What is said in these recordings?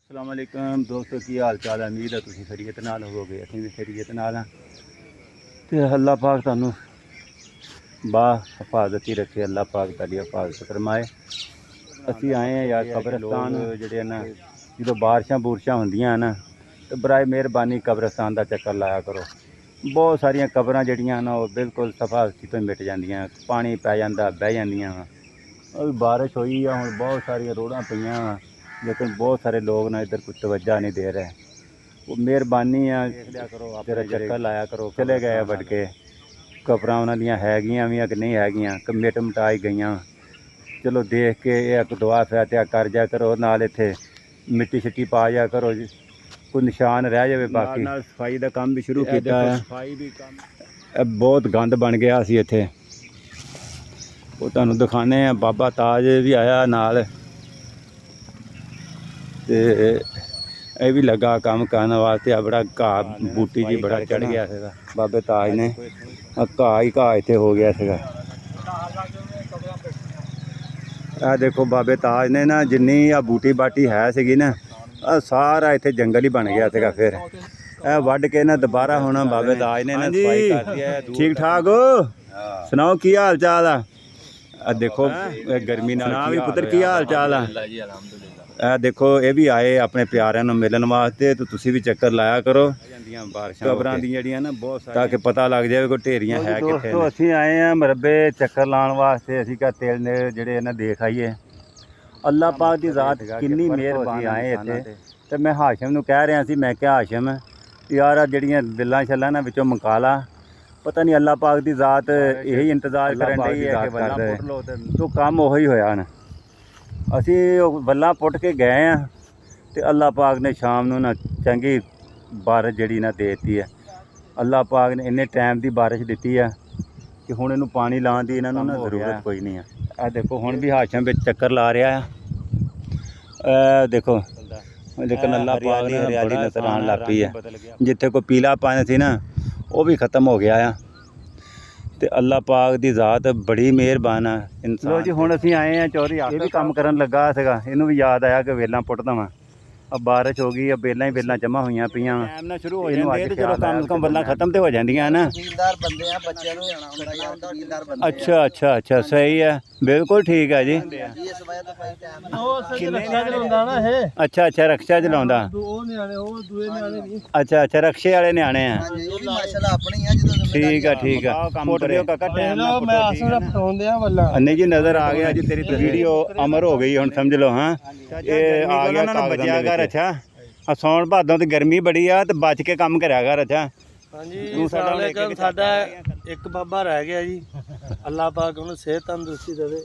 अस्सलाम वालेकुम दोस्तों की हाल चाल है। उम्मीद है तुम खैरियत नाल होवोगे, असीं भी खैरियत नाल हाँ। तो अल्लाह पाक तुहानू बा हिफाजत ही रखे, अल्लाह पाक तुहाडी हिफाजत फरमाए। असीं आए हैं यार कब्रिस्तान जिहड़े ना जो बारिशां बूरशां होंदियां ना तो बराए मेहरबानी कब्रिस्तान का चक्कर लाया करो। बहुत सारिया कबरां जिहड़ियां ना वो बिल्कुल सफा तो मिट जांदियां, पानी पै जांदा बह जांदियां वा। बारिश हुई है हुण बहुत सारिया रोडां पईयां वा, लेकिन बहुत सारे लोग ना इधर कुछ तवज्जा नहीं दे रहे। वो मेहरबानी है जरा चक्कर लाया करो। चले गए वड के कबरां उन्हां दियां हैगियां भी कि नहीं हैगियां कि मिट मिटाई गईयां। चलो देख के एक दुआ फैतिहा कर जा करो, नाल इत्थे मिट्टी शिट्टी पा जा करो, कोई निशान रह जाए। बाकी सफाई का काम भी शुरू किया है। बहुत गंद बन गया सी इत्थे, वो तुहानू दिखाने हैं। बाबा ताज भी आया नाल ते यह भी लगा काम करने वास्ते। बड़ा घाह बूटी जी बड़ा चढ़ गया सीगा बाबे ताज ने, घाह ही घाह इत्थे हो गया सीगा। आ देखो बाबे ताज ने ना जिन्नी आ बूटी बाटी है सीगी ना सारा इत्थे जंगल ही बन गया सीगा। फिर ए वड के ना दोबारा हुण बाबे ताज ने ना सफाई कर दी है। ठीक ठाक हो? सुनाओ की हाल चाल आ? देखो गर्मी ना भी पुत्र की हाल चाल आ? देखो ये भी आए अपने प्यारिਆਂ ਨੂੰ मिलन वास्ते, तो तुसी भी चक्कर लाया करो कबरां दी जड़ियां ना बहुत ताकि पता लग जाए कोई ढेरियां है कित्थे। तो असीं आए हैं मरबे चक्कर लाने वास्ते। असीं क्या तेल ने जेड़े ना देख आइए अल्लाह पाक की ज़ात कितनी मेहरबानी। आए इत्थे ते मैं हाशिम नूं कह रहा सी, मैं क्या हाशिम यार आ जड़ियां बिल्लां छल्लां ना विचों मुका ला। पता नहीं अल्लाह पाक की ज़ात यही इंतज़ार करन डई है कि वल्लां पुट लो तो काम उही होया ना। असी वल्लां पुट के गए हैं तो अल्लाह पाक ने शाम नूं ना चंगी बारिश जिहड़ी ना देती है। अल्लाह पाक ने इन्ने टाइम की बारिश दी है कि हुण इनू पानी लाने की इन्हां नूं ना जरूरत कोई नहीं है। आ देखो हुण भी हाशिम विच चक्कर ला रहा है। देखो लेकिन अल्लाह पाक ने हरियाली नज़र आने लग पई है। जिथे कोई पीला पानी सी ना वो भी खत्म हो गया है। तो अल्लाह पाक की ज़ात बड़ी मेहरबान है इंसान। लो जी हुण असीं आए हैं चौधरी ये भी काम करन लगा सीगा, इनू भी याद आया कि वेलां पुट दवां। अब बारिश हो गई, अब बेलां ही बेलां जमा हुई पईयां टाइम ना शुरू हो जांदे ते चलो कम से कम वेलां खत्म तो हो जांदियां ना। तहसीलदार बंदे हैं, बच्चों को कटना होंदा, तहसीलदार बंदे। अच्छा अच्छा अच्छा सही है, बिल्कुल ठीक है जी। इस वजह तो भाई टाइम ਉਹ ਸਿਰ ਰਕਸ਼ਾ ਚਲਾਉਂਦਾ ਨਾ ਇਹ अच्छा अच्छा रक्षा चलाउंदा। ਉਹ ਨਿਆਣੇ ਉਹ ਦੂਏ ਨਿਆਣੇ ਨਹੀਂ। अच्छा अच्छा रक्षे वाले न्याणे हैं। हाँ जी, वो भी माशाल्लाह अपनी है जो ठीक है ठीक है। पुट दिओ काका टाइम ना ਮੈਂ ਆਸੂ ਦਾ ਫਟਾਉਂਦੇ ਆ ਵੱਲਾ नहीं जी नज़र आ गया जी, तेरी वीडियो अमर हो गई हुण समझ लो। हाँ ये आ गया बचिया कर। अच्छा सौण भादों तो गर्मी बड़ी आ तो बच के काम करया कर। अच्छा ਹਾਂਜੀ ਸਾਡਾ ਇੱਕ ਬਾਬਾ ਰਹਿ ਗਿਆ ਜੀ, ਅੱਲਾਹ ਪਾਕ ਉਹਨੂੰ ਸਿਹਤ ਤੰਦਰੁਸਤੀ ਦੇਵੇ।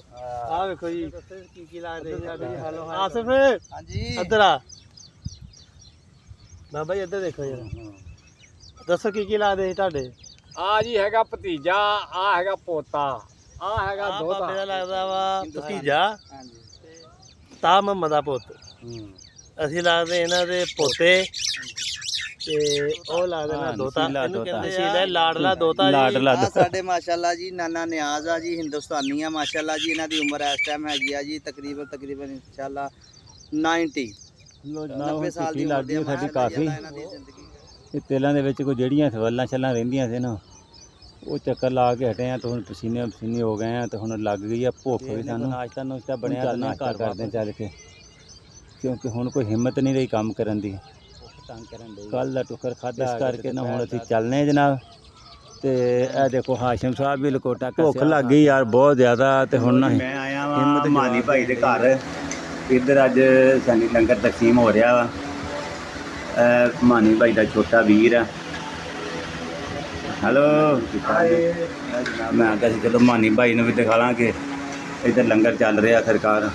ਆਹ ਵੇਖੋ ਜੀ ਕੀ ਕੀ ਲੱਗਦੇ ਆਸਿਫ हाँ जी ਇੱਧਰ ਆ ਬਾਬਾ ਜੀ, ਇੱਧਰ ਦੇਖੋ ਯਾਰ, ਦੱਸੋ ਕੀ ਕੀ ਲੱਗਦੇ ਸੀ ਤੁਹਾਡੇ? ਆ ਜੀ ਹੈਗਾ ਭਤੀਜਾ, ਆ ਹੈਗਾ ਪੋਤਾ, ਆ ਹੈਗਾ ਆਹ ਦੋਤਾ। ਬਾਬੇ ਦਾ ਲੱਗਦਾ ਵਾ ਭਤੀਜਾ, ਤਾਂ ਮੁਹੰਮਦ ਦਾ ਪੁੱਤ। ਅਸੀਂ ਲੱਗਦੇ ਇਹਨਾਂ ਦੇ ਪੋਤੇ ਤੇ ਉਹ ਲੱਗਦਾ ਨਾ ਦੋਤਾ। ਇਹਨੂੰ ਕਹਿੰਦੇ ਆ ਲਾਡਲਾ ਦੋਤਾ ਜੀ। लाडला आ साडे माशाल्लाह जी नाना नियाज आ जी, हिंदुस्तानी आ माशाल्लाह जी। इन्हां दी उम्र इस टाइम हैगी आ जी तकरीबन इंशाल्लाह 90 90 साल दी उम्र दी साडी काफ़ी। इन्हां दी जिंदगी। ਇਹ ਤੇਲਾਂ ਦੇ ਵਿੱਚ ਕੋਈ ਜਿਹੜੀਆਂ ਸਵੱਲਾਂ ਛੱਲਾਂ ਰਹਿੰਦੀਆਂ ਸੀ ਨਾ ਉਹ ਚੱਕਰ ਲਾ ਕੇ ਹਟੇ ਆ ਤੇ ਹੁਣ ਪਸੀਨੇ ਪਸੀਨੇ ਹੋ ਗਏ ਆ ਤੇ ਹੁਣ ਲੱਗ ਗਈ ਆ ਭੁੱਖ ਵੀ ਸਾਨੂੰ। ਨਾਸ਼ਤਾ ਨੁਸ਼ਤਾ ਬਣਿਆ ਤਾਂ ਨਾਸ਼ਤਾ ਕਰਦੇ ਚੱਲ ਕੇ, ਕਿਉਂਕਿ ਹੁਣ ਕੋਈ ਹਿੰਮਤ ਨਹੀਂ ਰਹੀ ਕੰਮ ਕਰਨ ਦੀ। ਕੱਲ ਦਾ ਟੁੱਕਰ ਖਾਧਾ ਇਸ ਕਰਕੇ ਨਾ ਹੁਣ ਅਸੀਂ ਚੱਲਨੇ ਜਨਾਬ। ਤੇ ਇਹ ਦੇਖੋ ਹਾਸ਼ਮ ਸਾਹਿਬ ਵੀ ਲਕੋਟਾ ਭੁੱਖ ਲੱਗ ਗਈ ਯਾਰ ਬਹੁਤ ਜ਼ਿਆਦਾ। ਤੇ ਹੁਣ ਨਾ ਮੈਂ ਆਇਆ ਵਾਂ ਮਾਨੀ ਭਾਈ ਦੇ ਘਰ। ਇੱਧਰ ਅੱਜ ਸਾਨੂੰ ਲੰਗਰ ਤਕਸੀਮ ਹੋ ਰਿਹਾ ਵਾ। ਮਾਨੀ ਭਾਈ ਦਾ ਛੋਟਾ ਵੀਰ ਆ। ਹੈਲੋ ਮੈਂ ਆਖਿਆ ਸੀ ਚਲੋ ਮਾਨੀ ਭਾਈ ਨੂੰ ਵੀ ਦਿਖਾ ਲਾਂਗੇ। ਇੱਧਰ ਲੰਗਰ ਚੱਲ ਰਿਹਾ ਸਰਕਾਰ।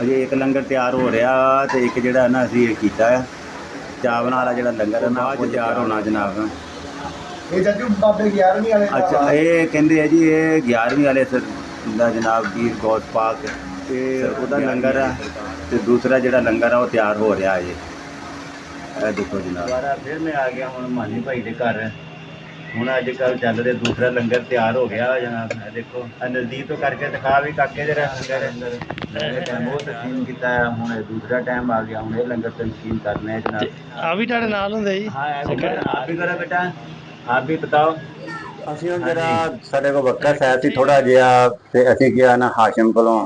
ਅਜੇ ਇੱਕ ਲੰਗਰ ਤਿਆਰ ਹੋ ਰਿਹਾ ਤੇ ਇੱਕ ਜਿਹੜਾ ਨਾ ਅਸੀਂ ਇਹ ਕੀਤਾ ਆ ਚਾਵਲਾਂ ਵਾਲਾ ਜਿਹੜਾ ਲੰਗਰ ਹੈ ਨਾ ਉਹ ਤਿਆਰ ਹੋਣਾ ਜਨਾਬ। ਇਹ ਜੱਜੂ ਬਾਬੇ 11ਵੀਂ ਵਾਲੇ ਅੱਛਾ ਇਹ ਕਹਿੰਦੇ ਆ ਜੀ ਇਹ 11ਵੀਂ ਵਾਲੇ ਸਰ ਦਾ ਜਨਾਬ ਦੀ ਗੋਦ ਪਾਕ ਤੇ ਉਹਦਾ ਲੰਗਰ ਆ ਤੇ ਦੂਸਰਾ ਜਿਹੜਾ ਲੰਗਰ ਆ ਉਹ ਤਿਆਰ ਹੋ ਰਿਹਾ ਜੀ। ਇਹ ਦੇਖੋ ਜਨਾਬ ਦੁਬਾਰਾ ਫਿਰ ਮੈਂ ਆ ਗਿਆ ਹੁਣ ਮਾਨੀ ਭਾਈ ਦੇ ਘਰ। ਹੁਣ ਅੱਜ ਕੱਲ੍ਹ ਚੱਲ ਰਿਹਾ ਦੂਸਰਾ ਲੰਗਰ ਤਿਆਰ ਹੋ ਗਿਆ ਜਨਾਬ। ਇਹ ਦੇਖੋ ਇਹ ਨਜ਼ਦੀਕ ਤੋਂ ਕਰਕੇ ਦਿਖਾ ਵੀ ਕਾਕੇ ਦੇ ਲੰਗਰ ਟਾਈਮ ਉਹ ਤਕਸੀਮ ਕੀਤਾ ਹੈ, ਹੁਣ ਇਹ ਦੂਸਰਾ ਟਾਈਮ ਆ ਗਿਆ, ਹੁਣ ਇਹ ਲੰਗਰ ਤਕਸੀਮ ਕਰਨੇ ਹੈ ਜਨਾਬ। ਆ ਵੀ ਤੁਹਾਡੇ ਨਾਲ ਹੁੰਦੇ ਜੀ? हाँ आप भी करो बेटा, आप भी बताओ। ਅਸੀਂ ਹੁਣ ਜਰਾ ਸਾਡੇ ਕੋਲ ਬੱਕਾ ਸਾਹਿਬ ਸੀ ਥੋੜਾ ਜਿਹਾ ਤੇ ਅਸੀਂ ਗਿਆ ਨਾ ਹਾਸ਼ਮ ਕੋਲੋਂ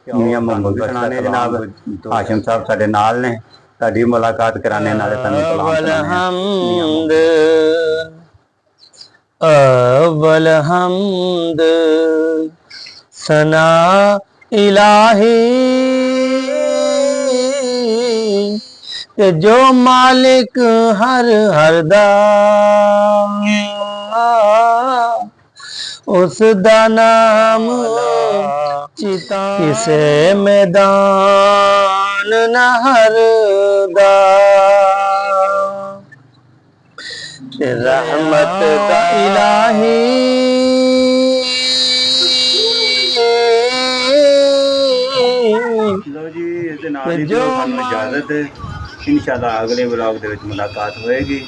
ਮੀਆਂ ਮੁਹੰਮਦ ਬਖਸ਼ਾਨੇ ਜਨਾਬ। ਹਾਸ਼ਮ ਸਾਹਿਬ ਸਾਡੇ ਨਾਲ ਨੇ, ਤੁਹਾਡੀ ਮੁਲਾਕਾਤ ਕਰਾਣੇ ਨਾਲੇ ਤੁਹਾਨੂੰ ਹਮਦ ਅਵਲ ਹਮਦ ਸਨਾ ਇਲਾਹੀ ਤੇ ਜੋ ਮਾਲਿਕ ਹਰ ਦਾ ਉਸ ਦਾ ਨਾਮ ਚਿਤਾ ਕਿਸੇ ਮੈਦਾਨ ਨਹਰ ਦਾ ਤੇ ਰਹਿਮਤ ਦਾ ਇਲਾਹੀ ਲੋ ਜੀ ਇਸ ਦੇ ਨਾਲ ਹੀ ਦਿਓ ਸਾਨੂੰ ਇਜਾਜ਼ਤ। ਇਨਸ਼ਾਅੱਲਾ ਅਗਲੇ ਵਲੌਗ ਦੇ ਵਿੱਚ ਮੁਲਾਕਾਤ ਹੋਏਗੀ।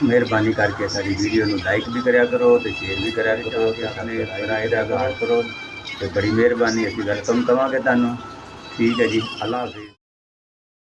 ਮਿਹਰਬਾਨੀ ਕਰਕੇ ਸਾਡੀ ਵੀਡੀਓ ਨੂੰ ਲਾਈਕ ਵੀ ਕਰਿਆ ਕਰੋ ਤੇ ਸ਼ੇਅਰ ਵੀ ਕਰਿਆ ਕਰੋ ਤੇ ਆਪਣੇ ਰਾਏ ਦਾ ਇਜ਼ਹਾਰ ਕਰੋ ਤੇ ਬੜੀ ਮਿਹਰਬਾਨੀ। ਅਸੀਂ ਵੈਲਕਮ ਕਵਾਂਗੇ ਤੁਹਾਨੂੰ। ਠੀਕ ਹੈ ਜੀ, ਅੱਲਾ ਹਾਫਿਜ਼।